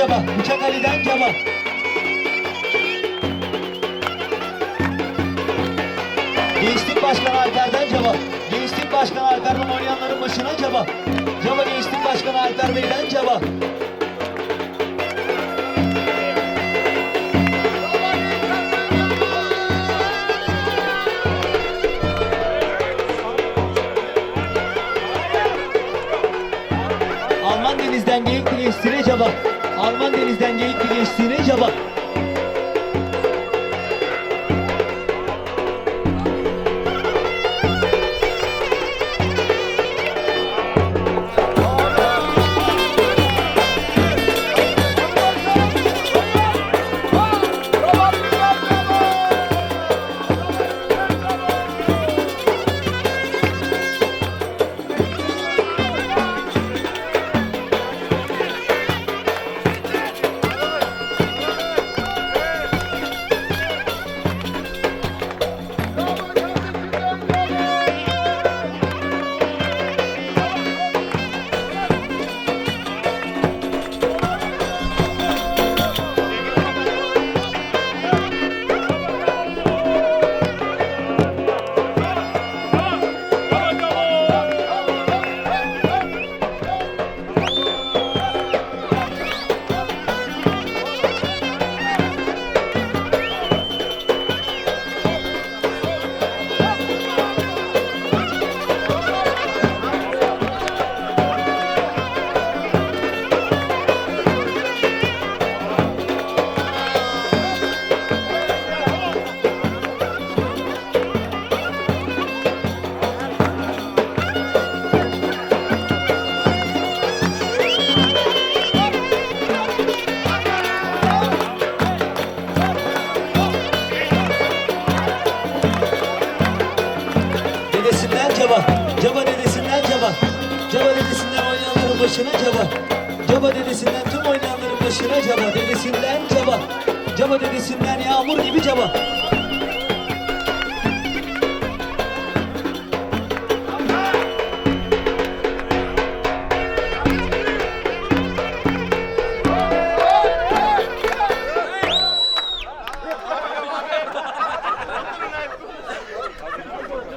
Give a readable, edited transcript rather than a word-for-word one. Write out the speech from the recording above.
caba, Bıçak Ali'den caba. Gençlik Başkanı Alper'den caba. Gençlik Başkanı Alper'den oynayanların başına caba. Caba Gençlik Başkanı Alper Bey'den caba. Alman denizden Geyikli geçtiğine caba. Alman denizden Geyikli geçtiğine caba. Dedesinden caba, caba dedesinden caba. Caba dedesinden oynayanların başına caba. Caba dedesinden tüm oynayanların başına caba. Dedesinden caba. Caba dedesinden yağmur gibi caba.